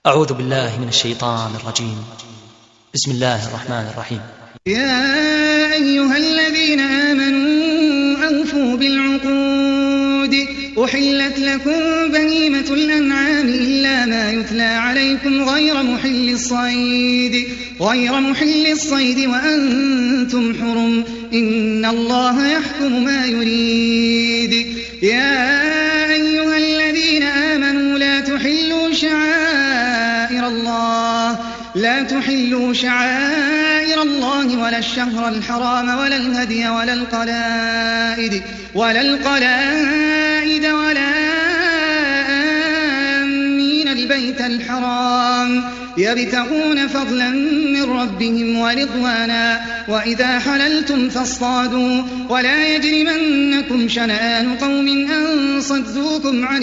أعوذ بالله من الشيطان الرجيم. بسم الله الرحمن الرحيم. يا أيها الذين آمنوا أوفوا بالعقود أحلت لكم بهيمة الأنعام إلا ما يتلى عليكم غير محل الصيد وأنتم حرم إن الله يحكم ما يريد. يا أيها الذين آمنوا لا تحلوا شعائر الله ولا الشهر الحرام ولا الهدي ولا القلائد ولا آمين البيت الحرام يبتغون فضلا من ربهم ورضوانا وإذا حللتم فاصطادوا ولا يجرمنكم شنآن قوم أن صدوكم عن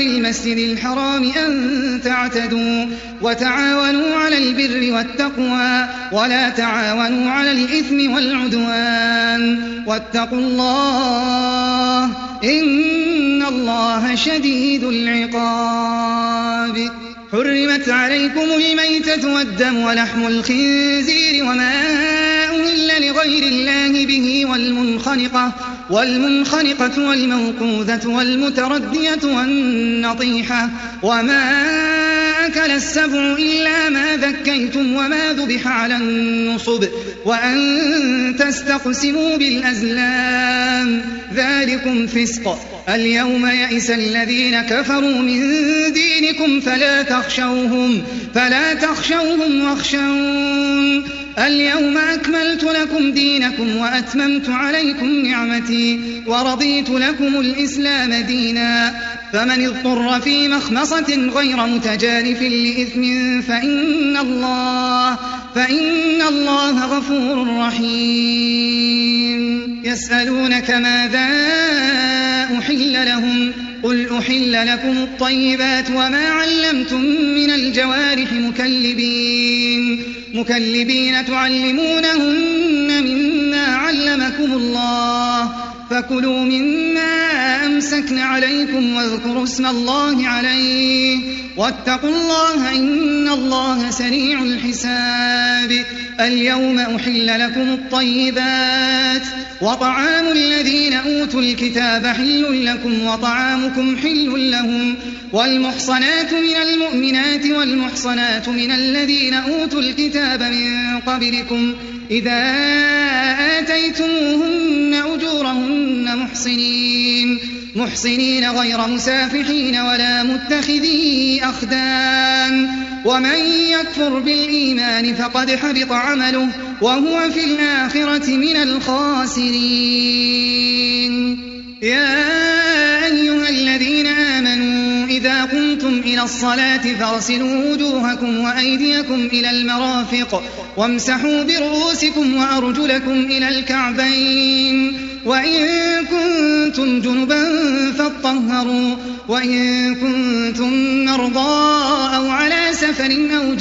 المسجد الحرام أن تعتدوا وتعاونوا على البر والتقوى ولا تعاونوا على الإثم والعدوان واتقوا الله إن الله شديد العقاب. حرمت عليكم الميتة والدم ولحم الخنزير وما أهل لغير الله به والمنخنقة والموقوذة والمتردية والنطيحة وما أكل السبع إلا ما ذكيتم وما ذبح على النصب وأن تستقسموا بالأزلام ذلكم فسق. اليوم يئس الذين كفروا من دينكم فلا تخشوهم واخشون. اليوم أكملت لكم دينكم وأتممت عليكم نعمتي ورضيت لكم الإسلام دينا. فمن اضطر في مخمصة غير متجانف لإثم فإن الله غفور رحيم. يسألونك ماذا أحل لهم قل أحل لكم الطيبات وما علمتم من الجوارح مكلبين تعلمونهن مما علمكم الله فكلوا مما أمسكن عليكم واذكروا اسم الله عليه واتقوا الله إن الله سريع الحساب. اليوم أحل لكم الطيبات وطعام الذين أوتوا الكتاب حل لكم وطعامكم حل لهم والمحصنات من المؤمنات والمحصنات من الذين أوتوا الكتاب من قبلكم إذا آتيتموهن أجورهن محصنين غير مسافحين ولا متخذي أخدان ومن يكفر بالإيمان فقد حبط عمله وهو في الآخرة من الخاسرين. يا أيها الذين آمنوا إذا قمتم إلى الصلاة فاغسلوا وجوهكم وأيديكم إلى المرافق وامسحوا برؤوسكم وأرجلكم إلى الكعبين وإن كنتم جنبا فاطهروا وإن كنتم مرضى أو على سفر أو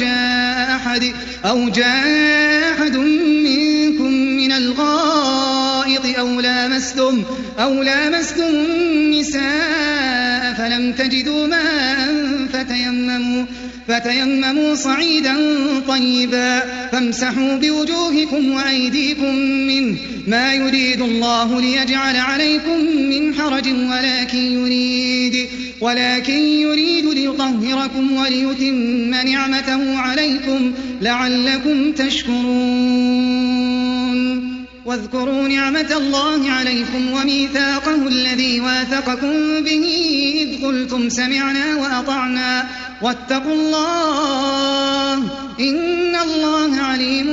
جاء أحد منكم من الغائط أو لامستم النساء فلم تجدوا ماء فتيمموا صعيدا طيبا فامسحوا بوجوهكم وأيديكم منه ما يريد الله ليجعل عليكم من حرج ولكن يريد ليطهركم وليتم نعمته عليكم لعلكم تشكرون. واذكروا نعمة الله عليكم وميثاقه الذي واثقكم به إذ قلتم سمعنا وأطعنا واتقوا الله إن الله عليم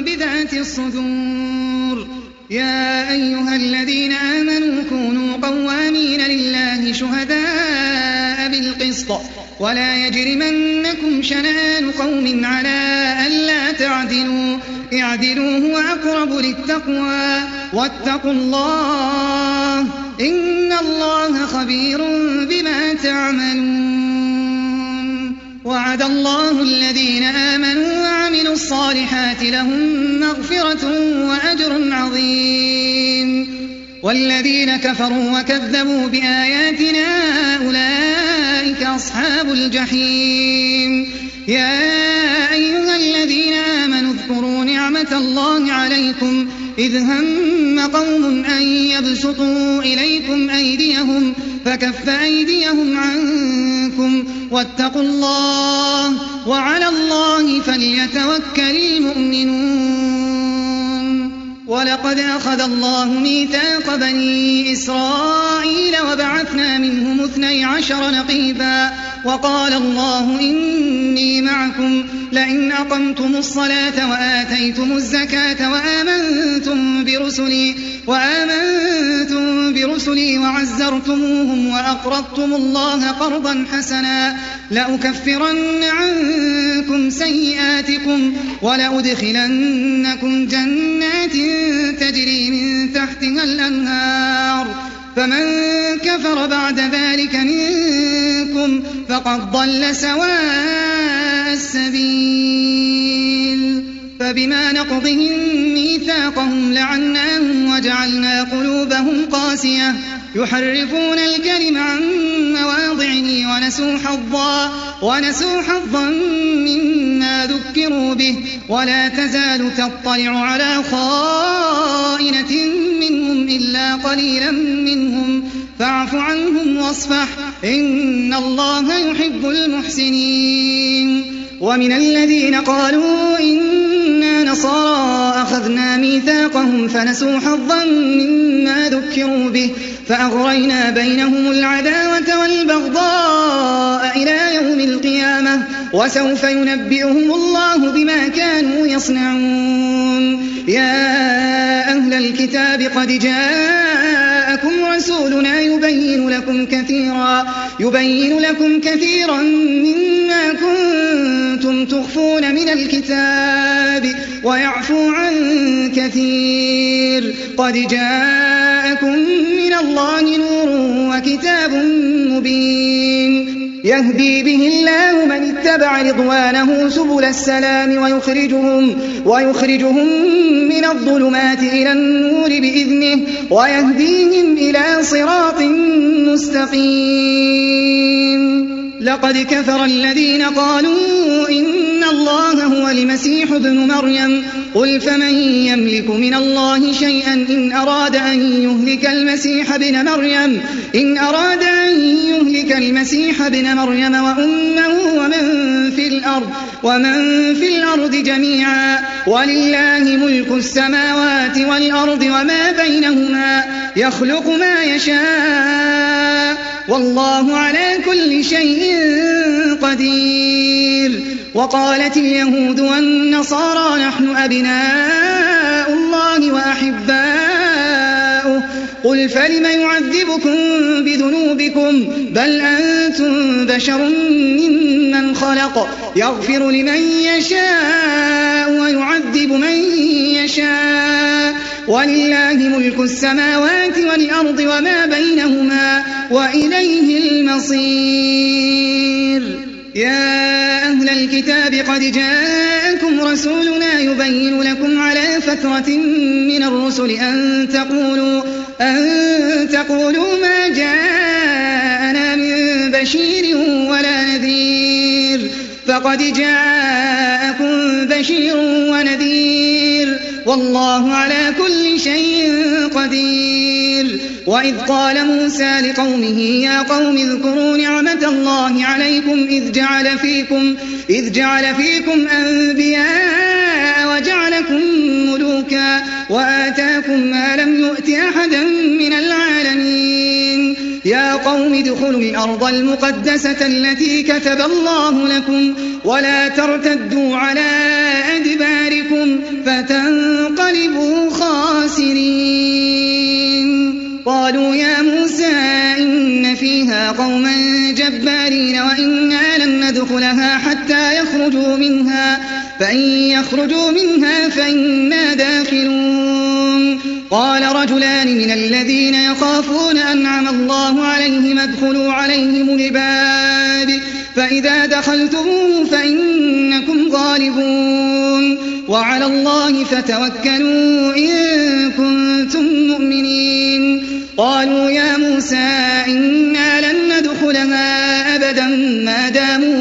بذات الصدور. يا أيها الذين آمنوا كونوا قوامين لله شهداء بالقسط ولا يجرمنكم شنآن قوم على ألا تعدلوا اعدلوا هو أقرب للتقوى واتقوا الله إن الله خبير بما تعملون. وعد الله الذين آمنوا وعملوا الصالحات لهم مغفرة وأجر عظيم والذين كفروا وكذبوا بآياتنا أولئك الجحيم. يا أيها الذين آمنوا اذكروا نعمة الله عليكم إذ هم قوم أن يبسطوا إليكم أيديهم فكف أيديهم عنكم واتقوا الله وعلى الله فليتوكل المؤمنون. ولقد أخذ الله ميثاق بني إسرائيل وبعثنا منهم 12 نقيبا وقال الله إني معكم لئن أقمتم الصلاة وآتيتم الزكاة وآمنتم برسلي وعزرتموهم وأقرضتم الله قرضا حسنا لأكفرن عنكم سيئاتكم ولأدخلنكم جنات تجري من تحتها الأنهار فمن كفر بعد ذلك منكم فقد ضل سواء السبيل. فبما نقضهم ميثاقهم لعناهم وجعلنا قلوبهم قاسية يحرفون الكلم عن مواضعه ونسوا حظا مما ذكروا به ولا تزال تطلع على خائنة منهم إلا قليلا منهم فاعف عنهم واصفح إن الله يحب المحسنين. ومن الذين قالوا إنا نصارى أخذنا ميثاقهم فنسوا حظا مما ذكروا به فأغرينا بينهم العداوة والبغضاء إلى يوم القيامة وسوف ينبئهم الله بما كانوا يصنعون. يا أهل الكتاب قد جاءكم رسولنا يبين لكم كثيرا مما كنتم تخفون من الكتاب ويعفو عن كثير قد جاءكم من الله نور وكتاب مبين يهدي به الله من اتبع رضوانه سبل السلام ويخرجهم من الظلمات إلى النور بإذنه ويهديهم إلى صراط مستقيم. لقد كفر الذين قالوا إن الله هو المسيح ابن مريم قل فمن يملك من الله شيئا إن أراد أن يهلك المسيح ابن مريم وأمه ومن في الأرض جميعا ولله ملك السماوات والأرض وما بينهما يخلق ما يشاء والله على كل شيء قدير. وقالت اليهود والنصارى نحن أبناء الله وأحباؤه قل فلم يعذبكم بذنوبكم بل أنتم بشر ممن خلق يغفر لمن يشاء ويعذب من يشاء ولله ملك السماوات والأرض وما بينهما وإليه المصير. يا أهل الكتاب قد جاءكم رسولنا يبين لكم على فترة من الرسل أن تقولوا ما جاءنا من بشير ولا نذير فقد جاءكم بشير ونذير والله على كل شيء قدير. وإذ قال موسى لقومه يا قوم اذكروا نعمة الله عليكم إذ جعل فيكم أنبياء وجعلكم ملوكا وآتاكم ما لم يؤت أحدا من العالمين. يا قوم ادخلوا الأرض المقدسة التي كتب الله لكم ولا ترتدوا على أدباركم فتنقلبوا خاسرين. قالوا يا موسى إن فيها قوما جبارين وإنا لن ندخلها حتى يخرجوا منها فإن يخرجوا منها فإنا داخلون. قال رجلان من الذين يخافون أنعم الله عليهم ادخلوا عليهم الباب فإذا دخلتموه فإنكم غالبون وعلى الله فتوكلوا إن كنتم مؤمنين. قالوا يا موسى إنا لن ندخلها أبدا ما داموا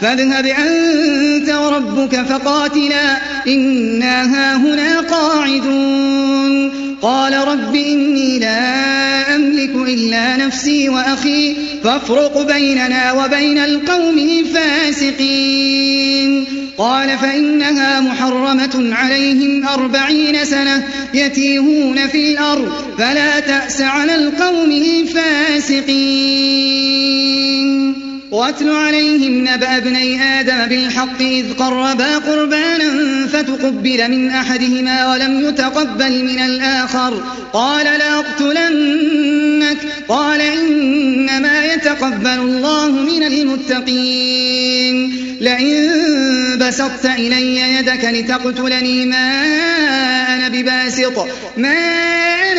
فاذهب أنت وربك فقاتلا إنا هاهنا قاعدون قال رب إني لا أملك إلا نفسي وأخي فافرق بيننا وبين القوم الفاسقين قال فإنها محرمة عليهم 40 سنة يتيهون في الأرض فلا تأس على القوم الفاسقين واتل عليهم نبأ ابني آدم بالحق إذ قربا قربانا فتقبل من أحدهما ولم يتقبل من الآخر قال لأقتلنك قال إنما يتقبل الله من المتقين لئن بسطت إلي يدك لتقتلني ما أنا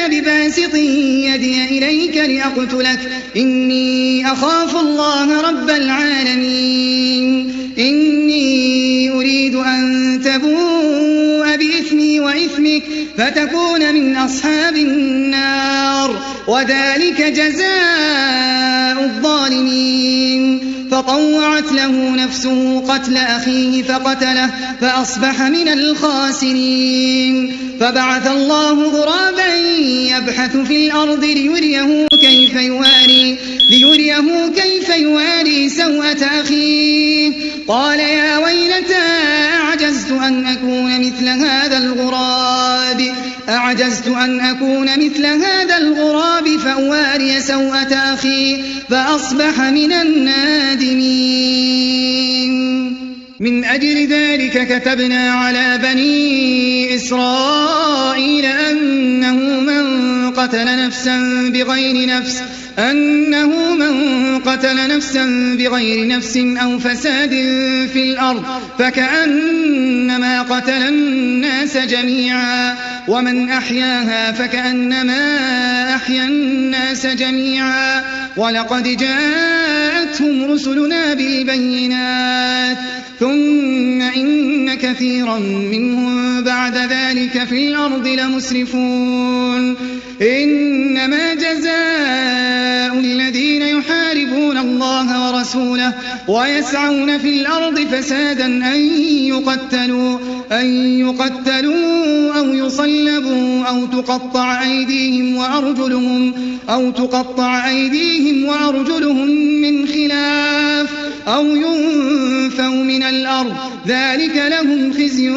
بباسط يدي إليك لأقتلك إني أخاف الله رب العالمين إني أريد أن تبوء بإثمي وإثمك فتكون من أصحاب النار وذلك جزاء الظالمين فطوعت له نفسه قتل أخيه فقتله فأصبح من الخاسرين فبعث الله غرابا يبحث في الأرض ليريه كيف يواري سوءة أخيه قال يا ويلتى أعجزت أن أكون مثل هذا الغراب فأواري سوءة أخي فأصبح من النادمين من أجل ذلك كتبنا على بني إسرائيل أنه من قتل نفسا بغير نفس أو فساد في الأرض فكأنما قتل الناس جميعا ومن أحياها فكأنما أحيا الناس جميعا ولقد جاءتهم رسلنا بالبينات ثم إن كثيرا منهم بعد ذلك في الأرض لمسرفون إنما جزاء الذين يحاربون الله ورسوله ويسعون في الأرض فسادا أن يقتلوا أو يصلبوا أو تقطع أيديهم وأرجلهم من خلاف أو ينفوا من الأرض ذلك لهم خزي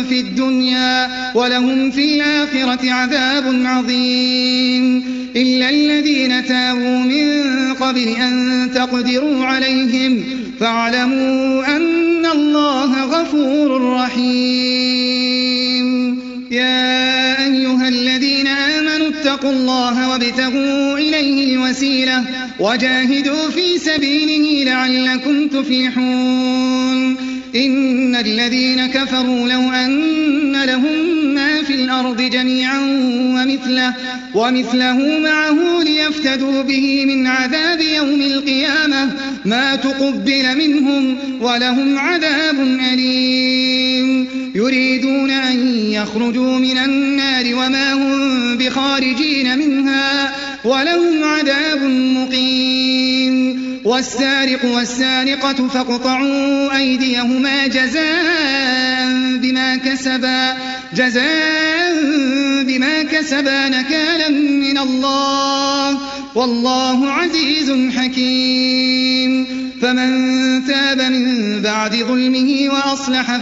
في الدنيا ولهم في الآخرة عذاب عظيم إلا الذين تابوا من قبل أن تقدروا عليهم فاعلموا أن الله غفور رحيم يا أيها الذين آمنوا اتقوا الله وابتغوا إليه الوسيلة وجاهدوا في سبيله لعلكم تفلحون إن الذين كفروا لو أن لهم ما في الأرض جميعا ومثله معه ليفتدوا به من عذاب يوم القيامة ما تقبل منهم ولهم عذاب أليم يريدون أن يخرجوا من النار وما هم بخارجين منها ولهم عذاب مقيم والسارق والسارقة فاقطعوا أيديهما جزاء بما كسبا نكالا من الله والله عزيز حكيم فمن تاب من بعد ظلمه وأصلح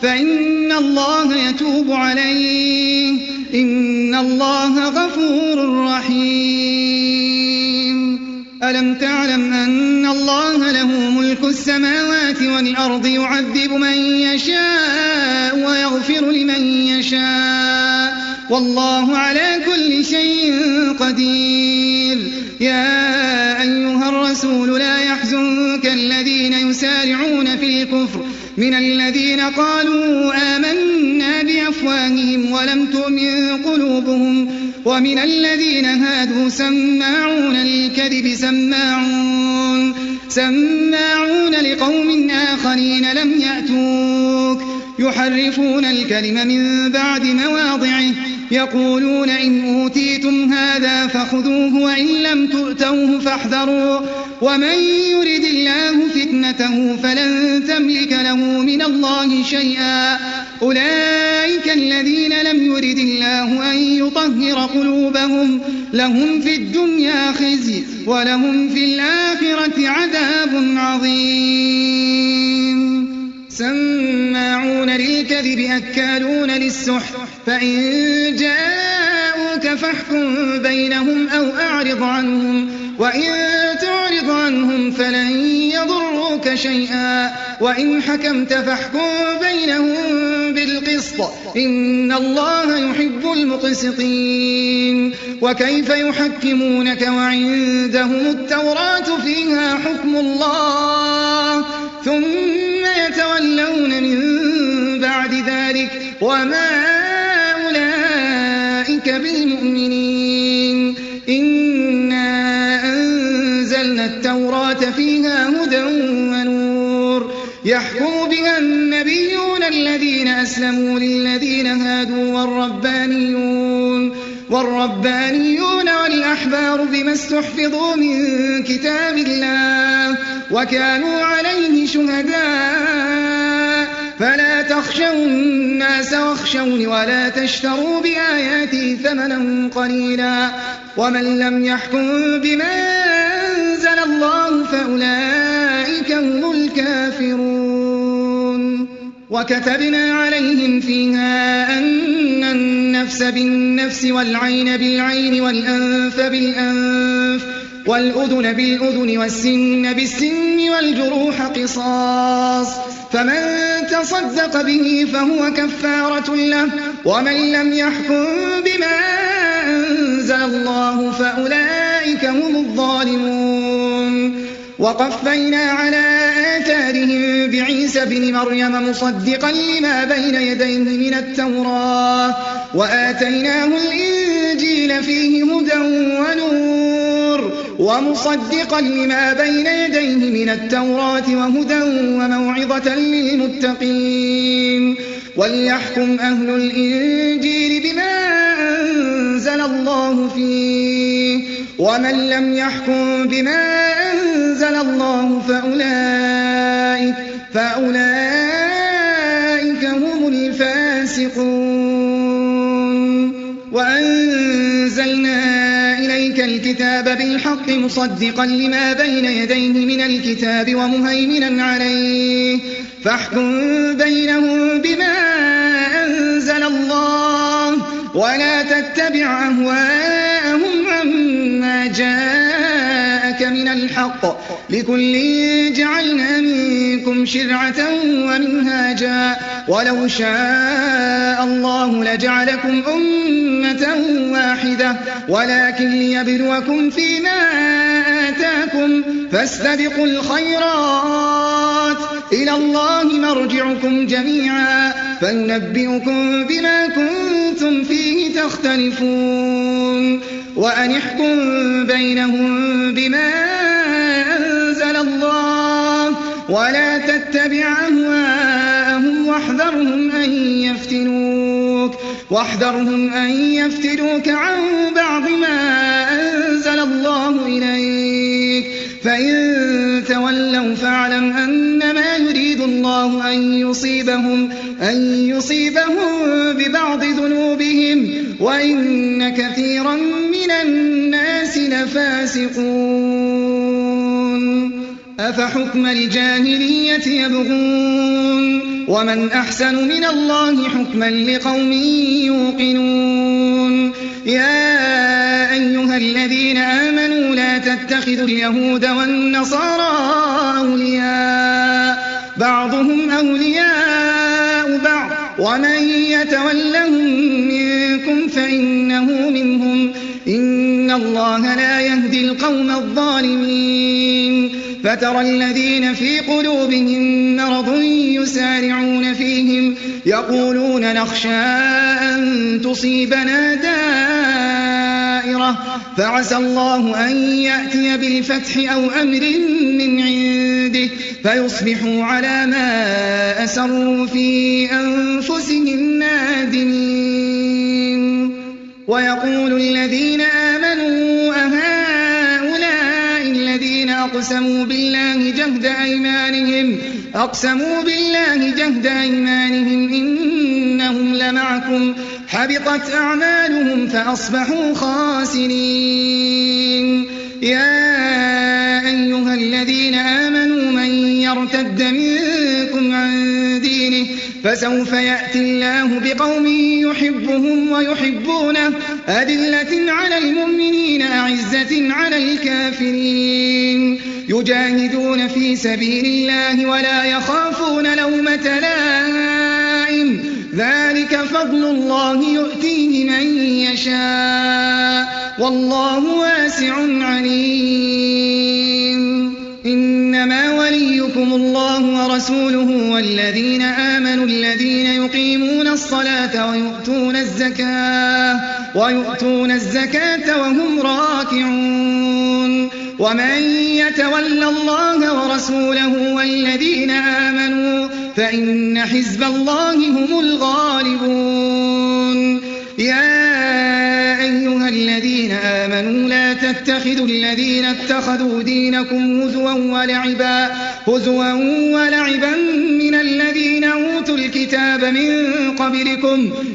فإن الله يتوب عليه إن الله غفور رحيم ألم تعلم أن الله له ملك السماوات والأرض يعذب من يشاء ويغفر لمن يشاء والله على كل شيء قدير يا أيها الرسول لا يحزنك الذين يسارعون في الكفر من الذين قالوا آمنا بأفواههم ولم تؤمن قلوبهم ومن الذين هادوا سماعون للكذب سماعون لقوم آخرين لم يأتوك يحرفون الكلم من بعد مواضعه يقولون إن أوتيتم هذا فخذوه وإن لم تؤتوه فاحذروا ومن يرد الله فتنته فلن تملك له من الله شيئا أولئك الذين لم يرد الله أن يطهر قلوبهم لهم في الدنيا خزي ولهم في الآخرة عذاب عظيم سماعون للكذب أكالون للسحت فإن جاءوك فاحكم بينهم أو أعرض عنهم وإن تعرض عنهم فلن يضروك شيئا وإن حكمت فاحكم بينهم بالقسط إن الله يحب المقسطين وكيف يحكمونك وعندهم التوراة فيها حكم الله ثم يتولون من بعد ذلك وما أولئك بالمؤمنين إنا أنزلنا التوراة فيها هدى ونور يحكم بها النبيون الذين أسلموا للذين هادوا والربانيون والأحبار بما استحفظوا من كتاب الله وكانوا عليه شهداء فلا تخشوا الناس واخشوني ولا تشتروا بآياتي ثمنا قليلا ومن لم يحكم بما أنزل الله فأولئك هم الكافرون وكتبنا عليهم فيها أن النفس بالنفس والعين بالعين والأنف بالأنف والأذن بالأذن والسن بالسن والجروح قصاص فمن تصدق به فهو كفارة له ومن لم يحكم بما أنزل الله فأولئك هم الظالمون وقفينا على آثارهم بعيسى بن مريم مصدقا لما بين يديه من التوراة وآتيناه الإنجيل فيه هدى ونور ومصدقا لما بين يديه من التوراة وهدى وموعظة للمتقين وليحكم أهل الإنجيل بما أنزل الله فيه ومن لم يحكم بما أنزل الله فأولئك هم الفاسقون وأنزلنا إليك الكتاب بالحق مصدقا لما بين يديه من الكتاب ومهيمنا عليه فاحكم بينهم بما أنزل الله ولا تتبع أهواءهم عما جاءك من الحق لكل جعلنا منكم شرعة ومنهاجا ولو شاء الله لجعلكم أمة واحدة ولكن ليبلوكم فيما آتاكم فاستبقوا الخيرات إلى الله مرجعكم جميعا فينبئكم بما كنتم فيه تختلفون وأن احكم بينهم بما أنزل الله ولا تتبع أهواءهم واحذرهم أن يفتنوك عن بعض ما أنزل الله إليك فإن تولوا فاعلم أنما يريد الله أن يصيبهم ببعض ذنوبهم وإن كثيرا من الناس لفاسقون أفحكم الجاهلية يبغون ومن أحسن من الله حكما لقوم يوقنون يا أيها الذين آمنوا لا تتخذوا اليهود والنصارى أولياء بعضهم أولياء بعض ومن يتولهم منكم فإنه منهم إن الله لا يهدي القوم الظالمين فترى الذين في قلوبهم مرض يسارعون فيهم يقولون نخشى أن تصيبنا دائرة فعسى الله أن يأتي بالفتح أو أمر من عنده عنده فيصبحوا على ما أسروا في أنفسهم نادمين. ويقول الذين آمنوا أهؤلاء الذين أقسموا بالله جهد أيمانهم إنهم لمعكم حبطت أعمالهم فأصبحوا خاسرين. يا أيها الذين آمنوا من يرتد منكم عن دينه فسوف يأتي الله بقوم يحبهم ويحبونه أذلة على المؤمنين أعزة على الكافرين يجاهدون في سبيل الله ولا يخافون لومة لائم ذلك فضل الله يؤتيه من يشاء والله واسع عليم. إنما وليكم الله ورسوله والذين آمنوا الذين يقيمون الصلاة ويؤتون الزكاة وهم راكعون. ومن يتول الله ورسوله والذين آمنوا فإن حزب الله هم الغالبون. يا أيها الذين آمنوا لا تتخذوا الذين اتخذوا دينكم هزوا ولعبا من الذين أوتوا الكتاب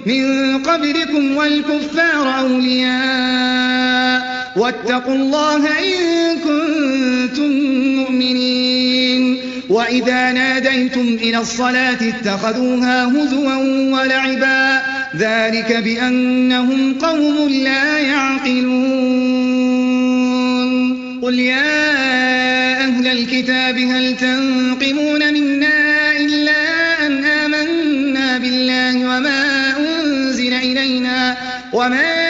من قبلكم والكفار أولياء واتقوا الله إن كنتم مؤمنين. وإذا ناديتم إلى الصلاة اتخذوها هزوا ولعبا ذلك بأنهم قوم لا يعقلون. قل يا أهل الكتاب هل تنقمون منا إلا أن آمنا بالله وما أنزل إلينا وما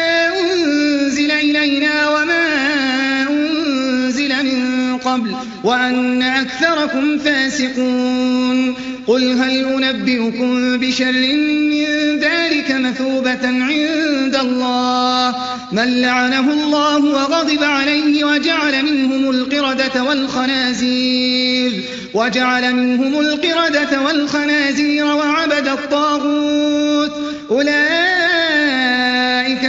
أنزل من قبل وأن أكثركم فاسقون. قل هل أنبئكم بشر من ذلك مثوبة عند الله من لعنه الله وغضب عليه وجعل منهم القردة والخنازير وعبد الطاغوت أولئك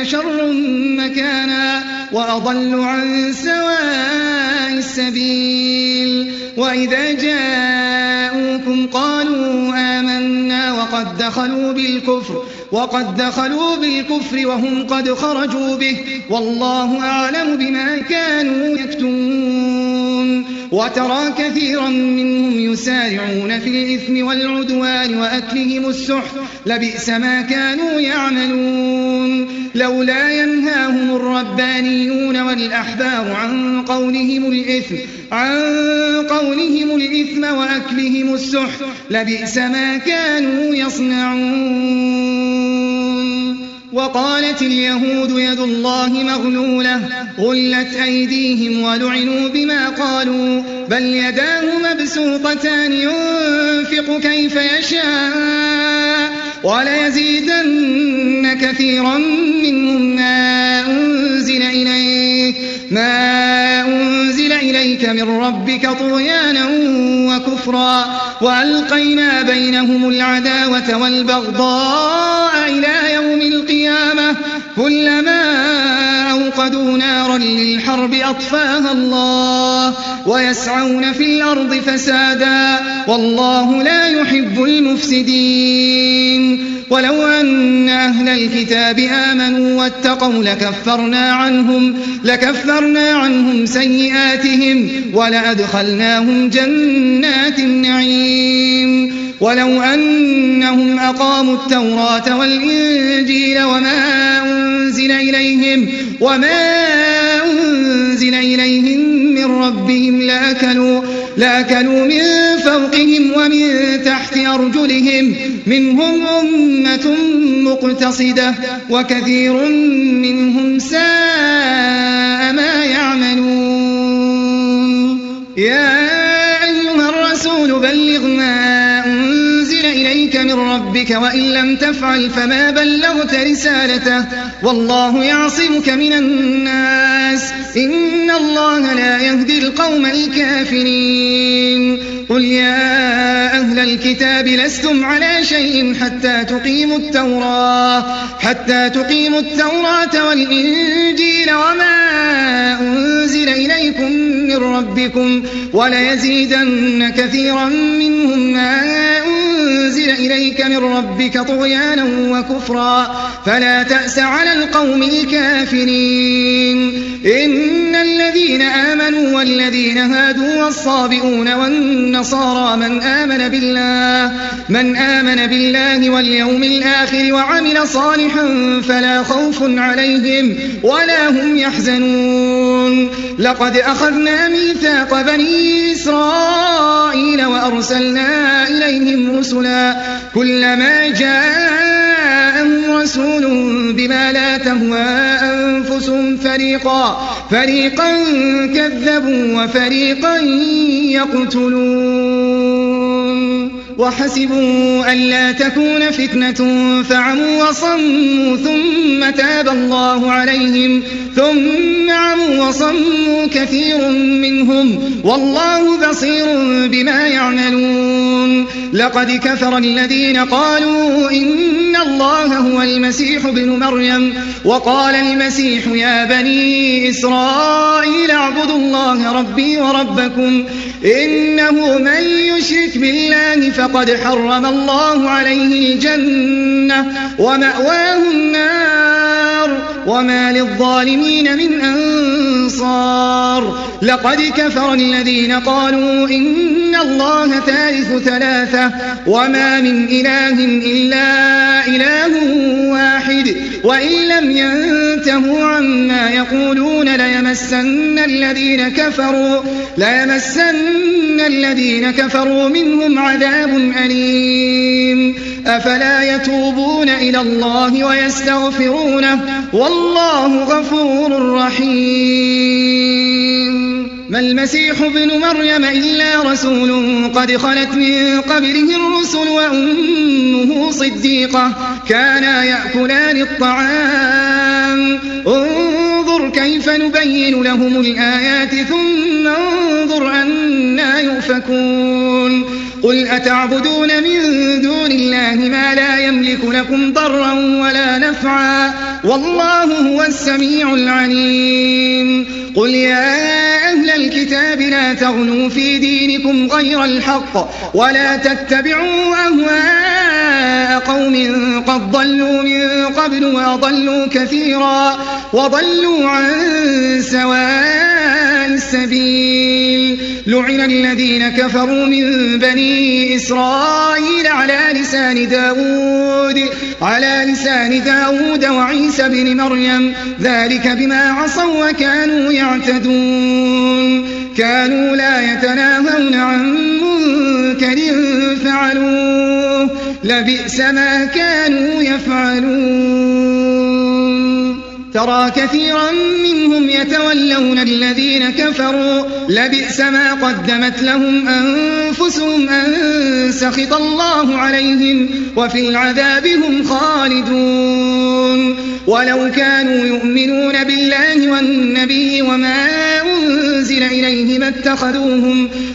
شر مكانا وأضل عن سواء السبيل. وإذا جاءوكم قالوا آمنا وقد دخلوا بالكفر وهم قد خرجوا به والله أعلم بما كانوا يكتمون. وترى كثيرا منهم يسارعون في الإثم والعدوان وأكلهم السحت لبئس ما كانوا يعملون. لولا ينهاهم الربانيون والأحبار عن قولهم الإثم وأكلهم السحت لبئس ما كانوا يصنعون. وقالت اليهود يد الله مغلولة غلت أيديهم ولعنوا بما قالوا بل يداه مبسوطتان ينفق كيف يشاء وليزيدن كثيرا منهم ما أنزل إليك من ربك طغيانا وكفرا وألقينا بينهم العداوة والبغضاء إلى يوم القيامة كلما أوقدوا نارا للحرب أطفاها الله ويسعون في الأرض فسادا والله لا يحب المفسدين. ولو أن أهل الكتاب آمنوا واتقوا لكفرنا عنهم سيئاتهم ولأدخلناهم جنات النعيم. ولو أنهم أقاموا التوراة والإنجيل وما أنزل إليهم من ربهم لأكلوا من فوقهم ومن تحت أرجلهم منهم أمة مقتصدة وكثير منهم ساء ما يعملون. يا أيها الرسول بلغ ما أنزل إليك من ربك وإن لم تفعل فما بلغت رسالته والله يعصمك من الناس الناس إن الله لا يهدي القوم الكافرين قل يا أهل الكتاب لستم على شيء حتى تقيموا التوراة والإنجيل وما أنزل إليكم من ربكم وليزيدن كثيرا منهم ما أنزل إليك من ربك طغيانا وكفرا فلا تأس على القوم الكافرين إن الذين آمنوا والذين هادوا والصابئون والنصارى من آمن بالله واليوم الآخر وعمل صالحا فلا خوف عليهم ولا هم يحزنون لقد أخذنا ميثاق بني إسرائيل وأرسلنا إليهم رسلا كلما جاءهم رسول بما لا تهوى أنفسهم فريقا كذبوا وفريقا يقتلون وحسبوا ألا تكون فتنة فعموا وصموا ثم تاب الله عليهم ثم عموا وصموا كثير منهم والله بصير بما يعملون لقد كفر الذين قالوا إن الله هو المسيح ابن مريم وقال المسيح يا بني إسرائيل اعبدوا الله ربي وربكم إنه من يشرك بالله فقد حرم الله عليه الجنة ومأواه النار وما للظالمين من أنصار لقد كفر الذين قالوا إن الله ثالث ثلاثة وما من إله إلا إله واحد وإن لم ينتهوا عما يقولون ليمسن الذين كفروا منهم عذاب أليم أفلا يتوبون إلى الله ويستغفرونه والله غفور رحيم ما المسيح ابن مريم إلا رسول قد خلت من قبله الرسل وأمه صديقة كانا يأكلان الطعام انظر كيف نبين لهم الآيات ثم انظر أنى يؤفكون قل أتعبدون من دون الله ما لا يملك لكم ضرا ولا نفعا والله هو السميع العليم قل يا أهل الكتاب لا تغلوا في دينكم غير الحق ولا تتبعوا أهواء قوم قد ضلوا من قبل وأضلوا كثيرا وضلوا عن سواء السبيل لعن الذين كفروا من بني إسرائيل على لسان داود وعيسى بن مريم ذلك بما عصوا وكانوا يعتدون كانوا لا يتناهون عن منكر فعلوه لبئس ما كانوا يفعلون ترى كثيرا منهم يتولون الذين كفروا لبئس ما قدمت لهم أنفسهم أن سخط الله عليهم وفي العذاب هم خالدون ولو كانوا يؤمنون بالله والنبي وما أنزل إليه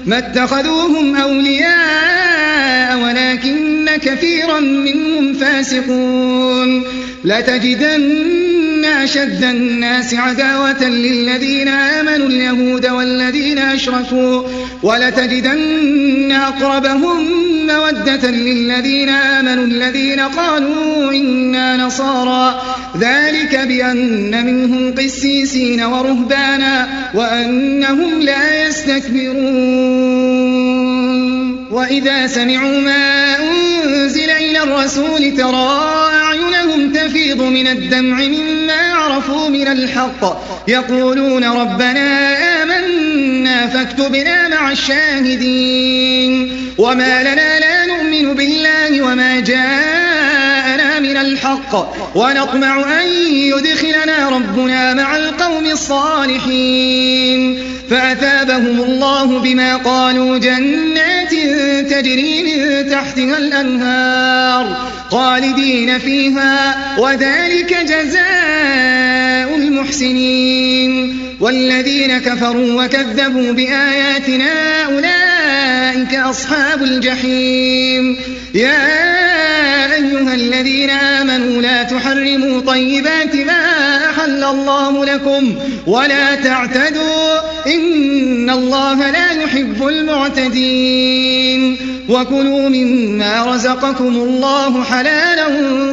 ما اتخذوهم أولياء ولكن كثيرا منهم فاسقون لتجدن أشد الناس عداوة للذين آمنوا اليهود والذين أشركوا ولتجدن أقربهم مودة للذين آمنوا الذين قالوا إنا نصارى ذلك بأن منهم قسيسين ورهبانا وأنهم لا يستكبرون وإذا سمعوا ما أنزل إلى الرسول ترى أعينهم تفيض من الدمع مما عرفوا من الحق يقولون ربنا آمنا فاكتبنا مع الشاهدين وما لنا لا نؤمن بالله وما جاءنا من الحق ونطمع أن يدخلنا ربنا مع القوم الصالحين فأثابهم الله بما قالوا جنات تجري من تحتها الأنهار خالدين فيها وذلك جزاء المحسنين والذين كفروا وكذبوا بآياتنا أولئك أصحاب الجحيم. يا أيها الذين آمنوا لا تحرموا طيبات ما أحل الله لكم ولا تعتدوا إن الله لا يحب المعتدين. وكلوا مما رزقكم الله حلالا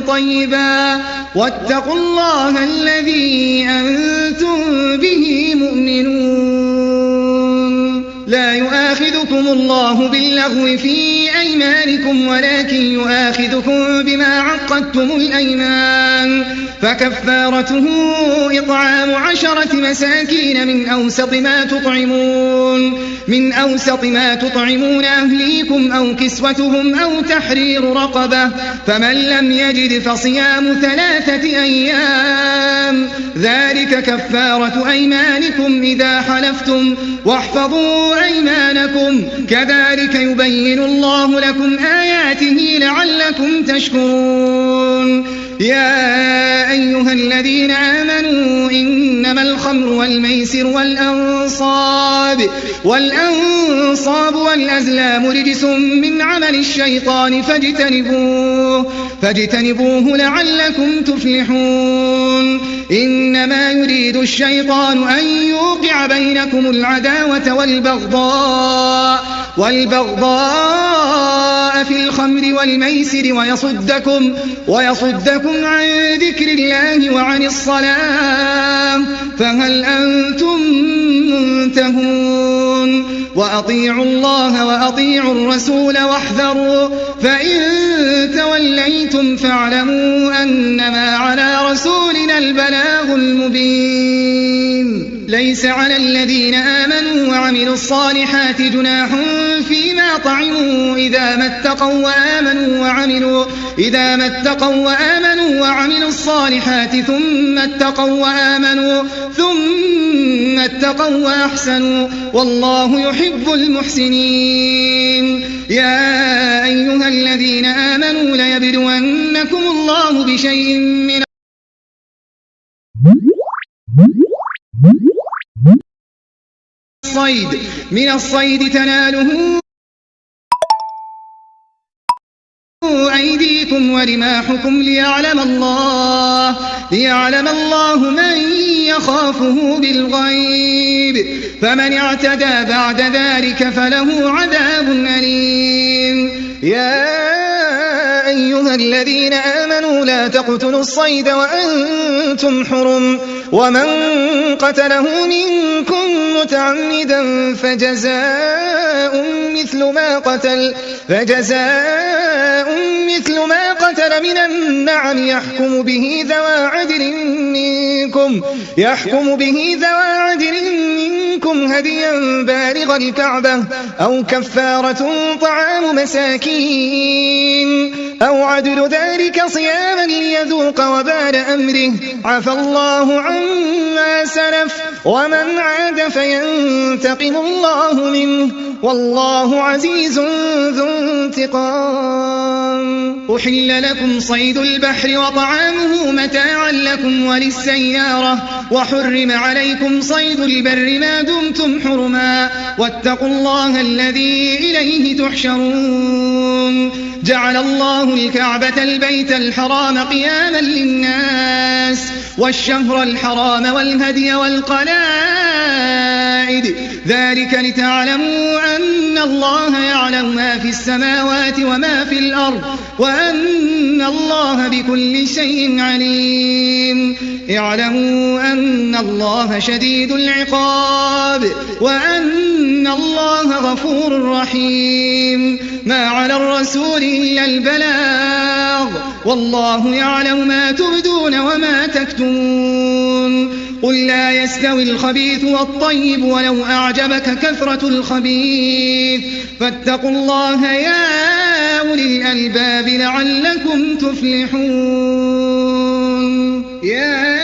طيبا واتقوا الله الذي أنتم به مؤمنون. لا يؤاخذكم الله باللغو في أيمانكم ولكن يؤاخذكم بما عقدتم الأيمان فكفارته إطعام 10 مساكين من أوسط ما تطعمون أهليكم أو كسوتهم أو تحرير رقبة فمن لم يجد فصيام 3 أيام ذلك كفارة أيمانكم إذا حلفتم واحفظوا أيمانكم كذلك يبين الله لكم آياته لعلكم تشكرون. يا أيها الذين آمنوا إنما الخمر والميسر والأنصاب والأزلام رجس من عمل الشيطان فاجتنبوه لعلكم تفلحون. إنما يريد الشيطان أن يوقع بينكم العداوة والبغضاء في الخمر والميسر ويصدكم عن ذكر الله وعن الصلاة فهل أنتم منتهون. وأطيعوا الله وأطيعوا الرسول واحذروا فإن توليتم فاعلموا أنما على رسولنا البلاغ المبين. ليس على الذين آمنوا وعملوا الصالحات جناح فيما طعموا إذا ما اتقوا وآمنوا وعملوا الصالحات ثم اتقوا وأحسنوا والله يحب المحسنين. يا أيها الذين آمنوا ليبلونكم الله بشيء من الصيد تناله أيديكم ورماحكم ليعلم الله من يخافه بالغيب فمن اعتدى بعد ذلك فله عذاب أليم. يا أيها الذين آمنوا لا تقتلوا الصيد وأنتم حرم ومن قتله منكم متعمدا فجزاء مثل ما قتل من النعم يحكم به ذوى عدل منكم هديا بالغ الكعبة أو كفارة طعام مساكين أو عدل ذلك صياما ليذوق وبال أمره عفى الله عما سلف ومن عاد فينتقم الله منه والله عزيز ذو انتقام. أحل لكم صيد البحر وطعامه متاعا لكم وللسيارة وحرم عليكم صيد البر ما دمتم حرما واتقوا الله الذي إليه تحشرون. جعل الله الكعبة البيت الحرام قياما للناس والشهر الحرام والهدي والقلائد ذلك لتعلموا أن الله يعلم ما في السماوات وما في الأرض وأن الله بكل شيء عليم. اعلموا أن الله شديد العقاب وأن الله غفور رحيم. ما على الرسول إلا البلاغ والله يعلم ما تبدون وما تكتمون. قل لا يستوي الخبيث والطيب ولو أعجبك كثرة الخبيث فاتقوا الله يا أولي الألباب لعلكم تفلحون. يا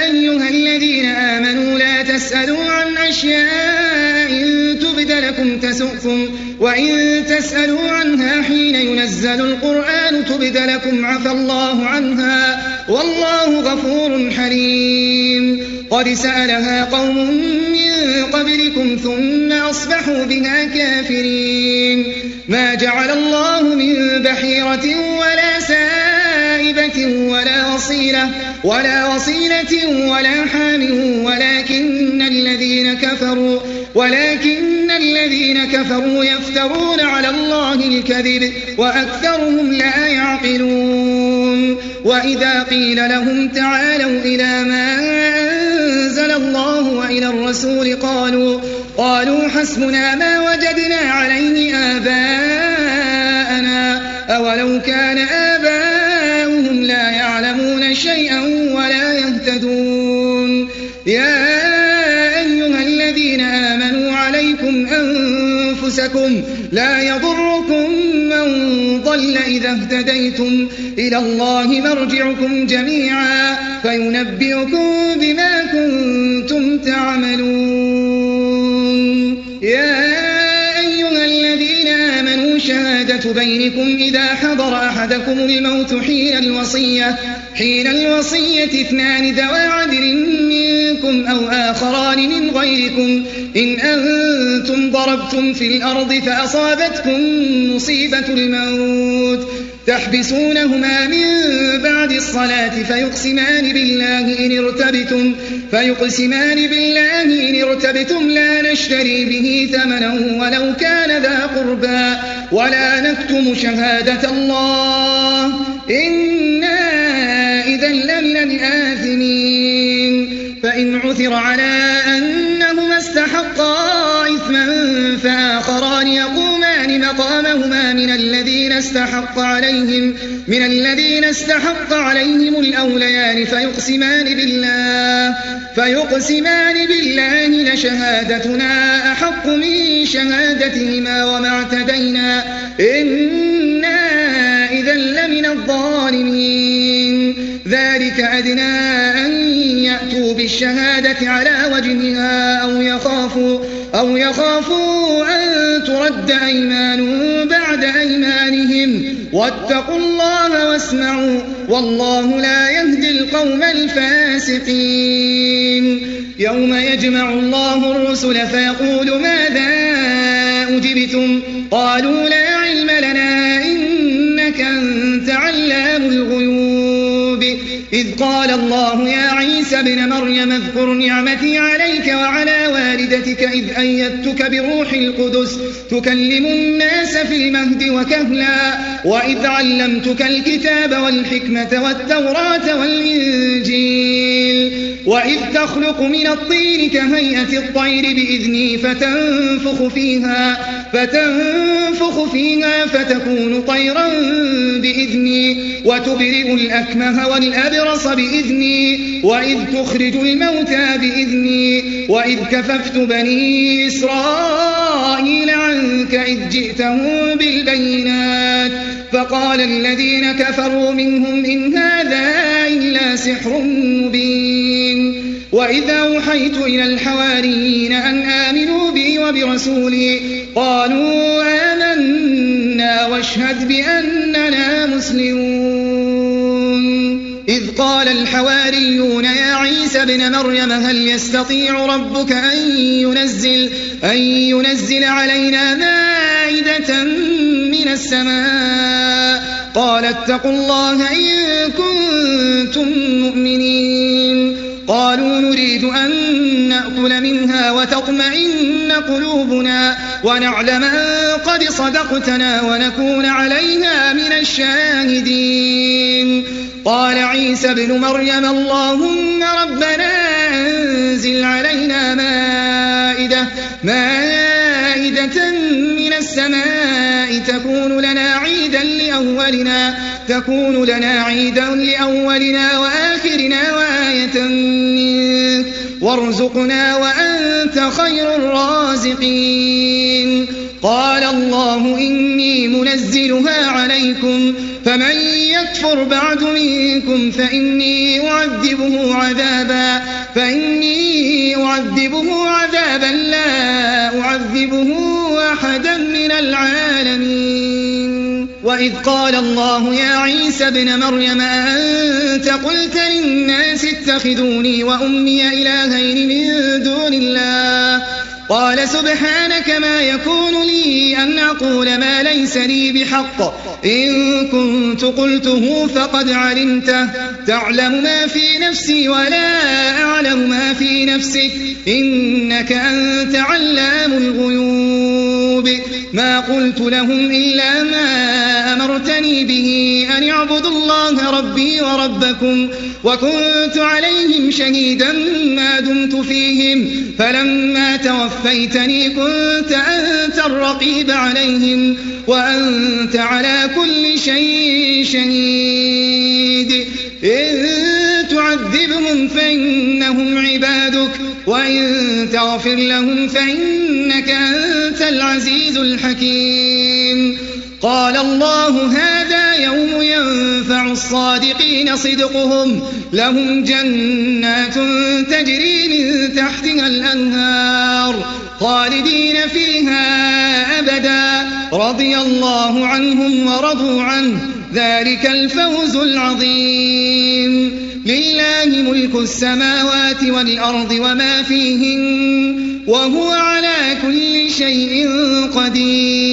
أيها الذين آمنوا لا تسألوا عن أشياء إن تبد لكم تسؤكم وإن تسألوا عنها حين ينزل القرآن تبد لكم عفى الله عنها والله غفور حليم. قد سألها قوم من قبلكم ثم أصبحوا بها كافرين ما جعل الله من بحيرة ولا سائبة ولا وصيلة ولا حام ولكن الذين كفروا يفترون على الله الكذب وأكثرهم لا يعقلون وإذا قيل لهم تعالوا إلى ما أنزل الله وإلى الرسول قالوا حسبنا ما وجدنا عليه آباءنا أولو كان آباؤهم لا يعلمون شيئا ولا يهتدون يا أيها الذين آمنوا عليكم أنفسكم لا يضركم من ضل إذا اهتديتم إلى الله مرجعكم جميعا فينبئكم بما كنتم تعملون يا أيها الذين آمنوا شهادة بينكم إذا حضر أحدكم الموت حين الوصية 2 ذوى عدل منكم أو آخران من غيركم إن أنتم ضربتم في الأرض فأصابتكم مصيبة الموت تحبسونهما من بعد الصلاة فيقسمان بالله إن ارتبتم لا نشتري به ثمنا ولو كان ذا قربى ولا نكتم شهادة الله إنا إذا لمن الآثمين فإن عثر على أنهما استحقا إثما فآخران يقومان مقامهما من الذين استحق عليهم الأوليان فيقسمان بالله لشهادتنا أحق من شهادتهما وما اعتدينا إنا إذا لمن الظالمين ذلك أدنى أن يأتوا بالشهادة على وجهها أو يخافوا أن ترد أيمان بعد أيمانهم واتقوا الله واسمعوا والله لا يهدي القوم الفاسقين يوم يجمع الله الرسل فيقول ماذا أجبتم قالوا لا علم لنا إنك أنت علام الغيوب إذ قال الله يا عيسى ابن مريم اذكر نعمتي عليك وعلى والدتك إذ أيدتك بروح القدس تكلم الناس في المهد وكهلا وإذ علمتك الكتاب والحكمة والتوراة والإنجيل وإذ تخلق من الطين كهيئة الطير بإذني فتنفخ فيها فتكون طيرا بإذني وتبرئ الأكمه والأبرص بإذني وإذ تخرج الموتى بإذني وإذ كففت بني إسرائيل عنك إذ جئتهم بالبينات فقال الذين كفروا منهم إن هذا إلا سحر مبين وإذا أوحيت إلى الحواريين أن آمنوا بي وبرسولي قالوا آمنا واشهد بأننا مسلمون إذ قال الحواريون يا عيسى ابن مريم هل يستطيع ربك أن ينزل علينا مائدة من السماء قال اتقوا الله إن كنتم مؤمنين قالوا نريد أن نأكل منها وتطمئن قلوبنا ونعلم أن قد صدقتنا ونكون عليها من الشاهدين قال عيسى ابن مريم اللهم ربنا أنزل علينا مائدة من السماء تكون لنا عيدا لأولنا وآخرنا وآية منك وارزقنا وأنت خير الرازقين قال الله إني منزلها عليكم فمن يكفر بعد منكم فإني أعذبه عذابا لا أعذبه أحدا من العالمين وإذ قال الله يا عيسى ابن مريم أأنت قلت للناس اتخذوني وأمي إلهين من دون الله قال سبحانك ما يكون لي أن أقول ما ليس لي بحق إن كنت قلته فقد علمته تعلم ما في نفسي ولا أعلم ما في نفسك إنك أنت علام الغيوب ما قلت لهم إلا ما أمرتني به أن اعبدوا الله ربي وربكم وكنت عليهم شهيدا ما دمت فيهم فلما توفيتني كنت أنت الرقيب عليهم وأنت على كل شيء شهيد إن تعذبهم فإنهم عبادك وإن تغفر لهم فإنك أنت العزيز الحكيم قال الله هذا يوم ينفع الصادقين صدقهم لهم جنات تجري من تحتها الأنهار خالدين فيها أبدا رضي الله عنهم ورضوا عنه ذلك الفوز العظيم لله ملك السماوات والأرض وما فيهن وهو على كل شيء قدير